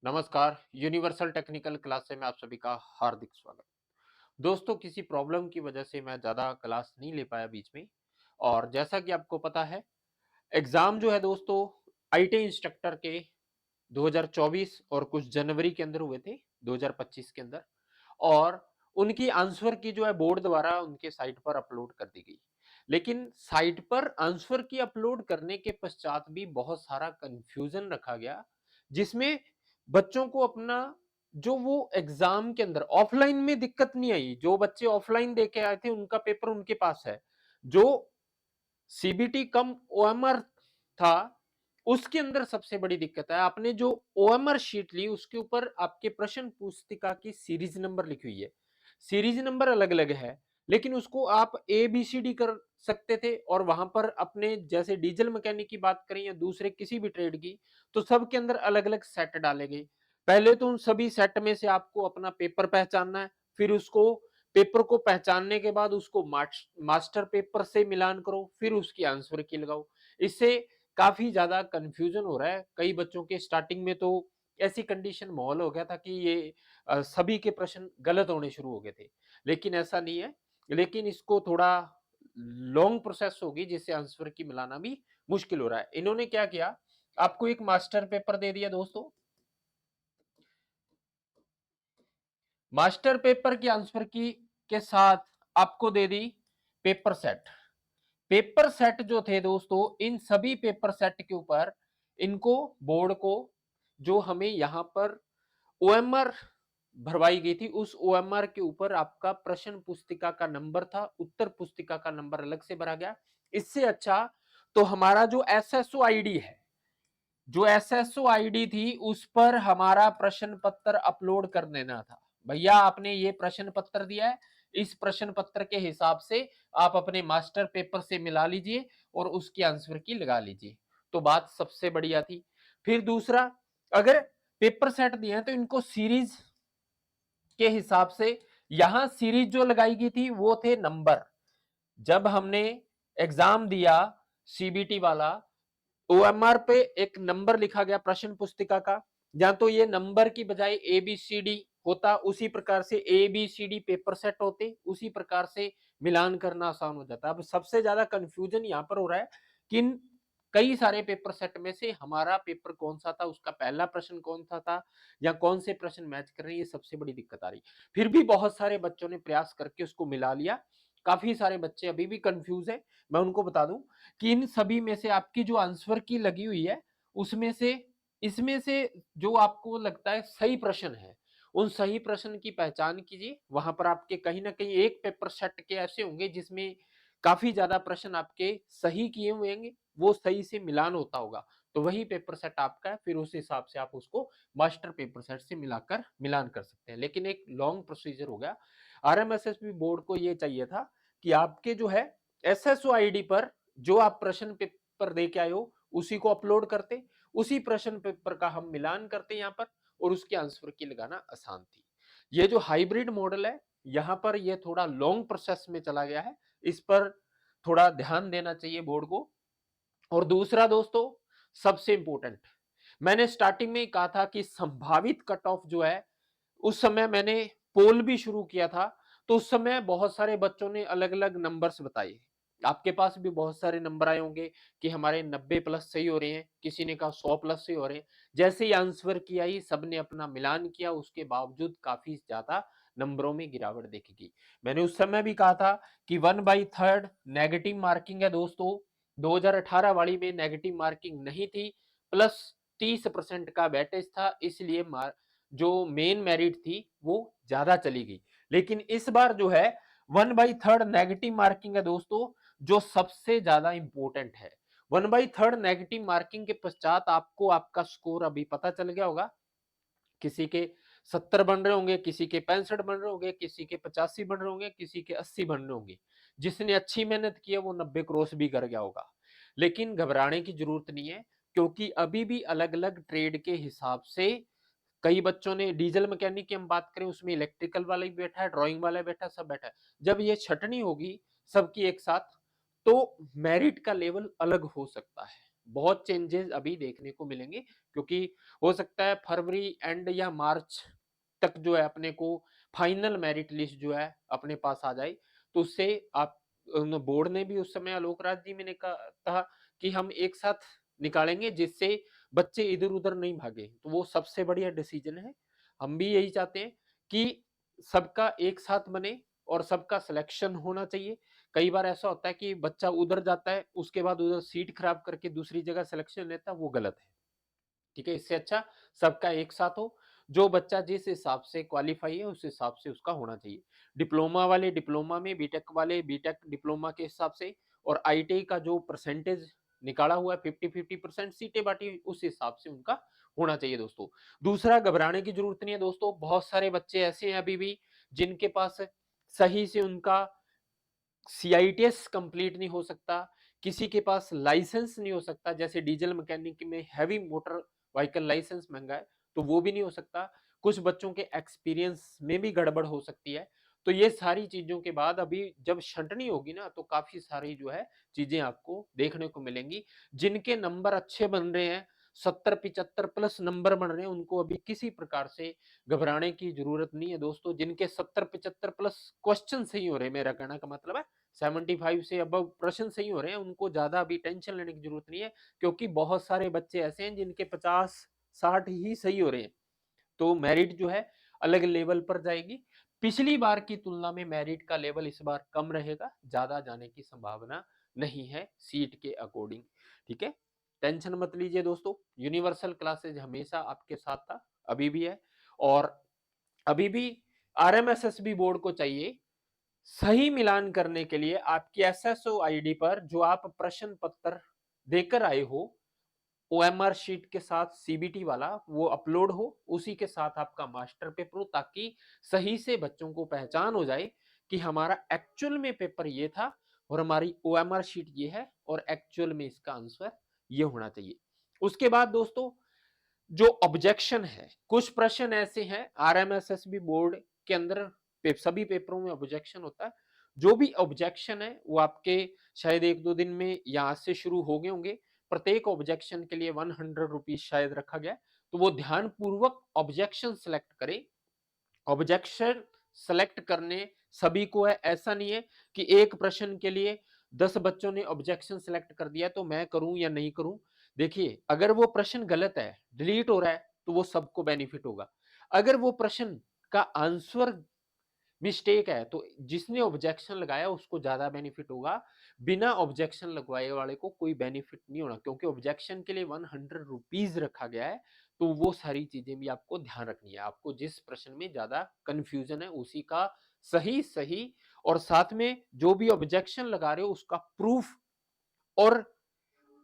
नमस्कार। Universal technical class से मैं आप सभी का हार्दिक स्वागत। दोस्तों, किसी प्रॉब्लम की वजह से मैं ज़्यादा क्लास नहीं ले पाया बीच में। और जैसा कि आपको पता है, एग्ज़ाम जो है दोस्तों, आईटी इंस्ट्रक्टर के 2024 और कुछ जनवरी के अंदर हुए थे, 2025 के अंदर। और उनकी आंसर की जो है बोर्ड द्वारा उनके साइट पर अपलोड कर दी गई। लेकिन साइट पर आंसर की अपलोड करने के पश्चात भी बहुत सारा कन्फ्यूजन रखा गया, जिसमें बच्चों को अपना जो वो एग्जाम के अंदर ऑफलाइन में दिक्कत नहीं आई। जो बच्चे ऑफलाइन दे के आए थे उनका पेपर उनके पास है। जो सीबीटी कम ओएमआर था, उसके अंदर सबसे बड़ी दिक्कत है, आपने जो ओएमआर शीट ली उसके ऊपर आपके प्रश्न पुस्तिका की सीरीज नंबर लिखी हुई है। सीरीज नंबर अलग अलग है, लेकिन उसको आप ए बी सी डी कर सकते थे। और वहां पर अपने जैसे डीजल मैकेनिक की बात करें या दूसरे किसी भी ट्रेड की, तो सबके अंदर अलग अलग सेट डाले गए। पहले तो उन सभी सेट में से आपको अपना पेपर पहचानना है। फिर उसको पेपर को पहचानने के बाद उसको मास्टर पेपर से मिलान करो, फिर उसकी आंसर की लगाओ। इससे काफी ज्यादा कंफ्यूजन हो रहा है। कई बच्चों के स्टार्टिंग में तो ऐसी कंडीशन माहौल हो गया था कि ये सभी के प्रश्न गलत होने शुरू हो गए थे। लेकिन ऐसा नहीं है। लेकिन इसको थोड़ा लॉन्ग प्रोसेस होगी, जिससे आंसर की मिलाना भी मुश्किल हो रहा है। इन्होंने क्या किया, आपको एक मास्टर पेपर दे दिया दोस्तों। मास्टर पेपर की आंसर की के साथ आपको दे दी पेपर सेट। पेपर सेट जो थे दोस्तों, इन सभी पेपर सेट के ऊपर इनको बोर्ड को जो हमें यहां पर ओएमआर भरवाई गई थी, उस ओएमआर के ऊपर आपका प्रश्न पुस्तिका का नंबर था, उत्तर पुस्तिका का नंबर अलग से भरा गया। इससे अच्छा तो हमारा जो एसएसओ आईडी है, जो एसएसओ आईडी थी, उस पर हमारा प्रश्न पत्र अपलोड कर देना था। भैया आपने ये प्रश्न पत्र दिया है, इस प्रश्न पत्र के हिसाब से आप अपने मास्टर पेपर से मिला लीजिए और उसकी आंसर की लगा लीजिए। तो बात सबसे बढ़िया थी। फिर दूसरा, अगर पेपर सेट दिए हैं तो इनको सीरीज के हिसाब से, यहां सीरीज जो लगाई गई थी वो थे नंबर। जब हमने एग्जाम दिया सीबीटी वाला, ओएमआर पे एक नंबर लिखा गया प्रश्न पुस्तिका का। या तो ये नंबर की बजाय ए बी सी डी होता, उसी प्रकार से A B C D paper set होते, उसी प्रकार से मिलान करना आसान हो जाता। अब सबसे ज्यादा कंफ्यूजन यहाँ पर हो रहा है कि कई सारे पेपर सेट में से हमारा पेपर कौन सा था, उसका पहला प्रश्न कौन सा था, या कौन से प्रश्न मैच कर रहे हैं, ये सबसे बड़ी दिक्कत आ रही। फिर भी बहुत सारे बच्चों ने प्रयास करके उसको मिला लिया। काफी सारे बच्चे अभी भी कंफ्यूज है। मैं उनको बता दूं कि इन सभी में से आपकी जो आंसर की लगी हुई है, उसमें से इसमें से जो आपको लगता है सही प्रश्न है, उन सही प्रश्न की पहचान कीजिए। वहां पर आपके कहीं ना कहीं एक पेपर सेट के ऐसे होंगे जिसमें काफी ज्यादा प्रश्न आपके सही किए हुए होंगे, वो सही से मिलान होता होगा, तो वही पेपर सेट आपका है। फिर उस हिसाब से आप उसको मास्टर पेपर सेट से मिलाकर मिलान कर सकते हैं। लेकिन एक लॉन्ग प्रोसीजर हो गया। आरएमएसएसबी बोर्ड को ये चाहिए था कि आपके जो है एसएसओ आईडी पर जो आप प्रश्न पेपर दे के आए हो उसी को अपलोड करते, उसी प्रश्न पेपर का हम मिलान करते यहाँ पर, और उसके आंसर की लगाना आसान थी। ये जो हाइब्रिड मॉडल है, यहाँ पर ये थोड़ा लॉन्ग प्रोसेस में चला गया है। इस पर थोड़ा ध्यान देना चाहिए बोर्ड को। और दूसरा दोस्तों, सबसे इंपॉर्टेंट, मैंने स्टार्टिंग में ही कहा था कि संभावित कट ऑफ जो है, उस समय मैंने पोल भी शुरू किया था। तो उस समय बहुत सारे बच्चों ने अलग अलग नंबर्स बताए। आपके पास भी बहुत सारे नंबर आए होंगे कि हमारे 90 प्लस सही हो रहे हैं, किसी ने कहा 100 प्लस सही हो रहे हैं। जैसे ही आंसर किया ही सबने अपना मिलान किया, उसके बावजूद काफी ज्यादा नंबरों में गिरावट देखी। मैंने उस समय भी कहा था कि 1/3 नेगेटिव मार्किंग है दोस्तों। 2018 वाली में नेगेटिव मार्किंग नहीं थी, प्लस 30% का वेटेज था, इसलिए जो मेन मेरिट थी वो ज्यादा चली गई। लेकिन इस बार जो है 1/3 नेगेटिव मार्किंग है दोस्तों, जो सबसे ज्यादा इंपॉर्टेंट है। 1/3 नेगेटिव मार्किंग के पश्चात आपको आपका स्कोर अभी पता चल गया होगा। किसी के 70 बन रहे होंगे, किसी के 65 बन रहे होंगे, किसी के 85 बन रहे होंगे, किसी के 80 बन रहे होंगे। जिसने अच्छी मेहनत की है वो 90 क्रॉस भी कर गया होगा। लेकिन घबराने की जरूरत नहीं है, क्योंकि अभी भी अलग अलग ट्रेड के हिसाब से कई बच्चों ने, डीजल मैकेनिक की हम बात करें उसमें इलेक्ट्रिकल वाला भी बैठा है, ड्राइंग वाला बैठा है, सब बैठा है। जब ये छटनी होगी सबकी एक साथ, तो मेरिट का लेवल अलग हो सकता है। बहुत चेंजेस अभी देखने को मिलेंगे, क्योंकि हो सकता है फरवरी एंड या मार्च तक जो है अपने को फाइनल मेरिट लिस्ट जो है अपने पास आ जाए। तो उससे आप बोर्ड ने भी उस समय आलोक राज जी मैंने कहा कि हम एक साथ निकालेंगे जिससे बच्चे इधर उधर नहीं भागे, तो वो सबसे बढ़िया डिसीजन है। हम भी यही चाहते हैं कि सबका एक साथ बने और सबका सिलेक्शन होना चाहिए। कई बार ऐसा होता है कि बच्चा उधर जाता है, उसके बाद उधर सीट खराब करके दूसरी जगह सिलेक्शन लेता है, वो गलत है। ठीक है, इससे अच्छा सबका एक साथ हो, जो बच्चा जिस हिसाब से क्वालिफाई है उस हिसाब से उसका होना चाहिए। डिप्लोमा वाले डिप्लोमा में, बीटेक वाले बीटेक डिप्लोमा के हिसाब से, और आईटीआई का जो परसेंटेज निकाला हुआ है 50-50% सीटें बांटी उस हिसाब से उनका होना चाहिए दोस्तों। दूसरा, घबराने की जरूरत नहीं है दोस्तों, बहुत सारे बच्चे ऐसे हैं अभी भी जिनके पास सही से उनका सीआईटीएस कंप्लीट नहीं हो सकता, किसी के पास लाइसेंस नहीं हो सकता, जैसे डीजल मैकेनिक में हैवी मोटर व्हीकल लाइसेंस महंगा है तो वो भी नहीं हो सकता, कुछ बच्चों के एक्सपीरियंस में भी गड़बड़ हो सकती है। तो ये सारी चीजों के बाद अभी जब छंटनी होगी ना तो काफी सारी जो है चीजें आपको देखने को मिलेंगी। जिनके नंबर अच्छे बन रहे हैं, 70-75 प्लस नंबर बन रहे हैं, उनको अभी किसी प्रकार से घबराने की जरूरत नहीं है दोस्तों। जिनके 70-75 प्लस क्वेश्चन सही हो रहे हैं, मेरा कहना का मतलब है 75 से अब प्रश्न सही हो रहे हैं, उनको ज्यादा अभी टेंशन लेने की जरूरत नहीं है, क्योंकि बहुत सारे बच्चे ऐसे हैं जिनके 50-60 ही सही हो रहे हैं। तो मेरिट जो है अलग लेवल पर जाएगी। पिछली बार की तुलना में मेरिट का लेवल इस बार कम रहेगा, ज्यादा जाने की संभावना नहीं है सीट के अकॉर्डिंग। ठीक है, टेंशन मत लीजिए दोस्तों, यूनिवर्सल क्लासेज हमेशा आपके साथ था, अभी भी है, और अभी भी आरएमएसएसबी बोर्ड को चाहिए सही मिलान करने के लिए आपकी एसएसओ आईडी पर जो आप प्रश्न पत्र देकर आए हो, ओएमआर शीट के साथ सीबीटी वाला वो अपलोड हो, उसी के साथ आपका मास्टर पेपर हो, ताकि सही से बच्चों को पहचान हो जाए कि हमारा एक्चुअल में पेपर ये था और हमारी ओएमआर शीट ये है और एक्चुअल में इसका आंसर ये होना चाहिए। उसके बाद दोस्तों, जो ऑब्जेक्शन है, कुछ प्रश्न ऐसे हैं आरएमएसएसबी बोर्ड के अंदर सभी पेपरों में ऑब्जेक्शन होता है। जो भी ऑब्जेक्शन है वो आपके शायद 1-2 दिन में या आज से शुरू हो गए होंगे। प्रत्येक ऑब्जेक्शन के लिए 100 रुपीज शायद रखा गया है, तो वो ध्यान पूर्वक ऑब्जेक्शन सेलेक्ट करें। ऑब्जेक्शन सेलेक्ट करने सभी को है, ऐसा नहीं है कि एक प्रश्न के लिए 10 बच्चों ने ऑब्जेक्शन सेलेक्ट कर दिया तो मैं करूं या नहीं करूं। देखिए, अगर वो प्रश्न गलत है, डिलीट हो रहा है, तो वो सबको बेनिफिट होगा। अगर वो प्रश्न का आंसर मिस्टेक है तो जिसने ऑब्जेक्शन लगाया उसको ज्यादा बेनिफिट होगा, बिना ऑब्जेक्शन लगवाए वाले को कोई बेनिफिट नहीं होना, क्योंकि ऑब्जेक्शन के लिए 100 रुपीज रखा गया है। तो वो सारी चीजें भी आपको ध्यान रखनी है, आपको जिस प्रश्न में ज्यादा कंफ्यूजन है उसी का सही सही, और साथ में जो भी ऑब्जेक्शन लगा रहे हो उसका प्रूफ और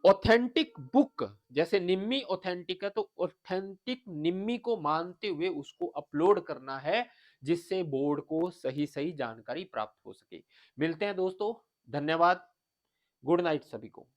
ऑथेंटिक बुक, जैसे निम्मी ऑथेंटिक है तो ऑथेंटिक निम्मी को मानते हुए उसको अपलोड करना है, जिससे बोर्ड को सही सही जानकारी प्राप्त हो सके। मिलते हैं दोस्तों, धन्यवाद, गुड नाइट सभी को।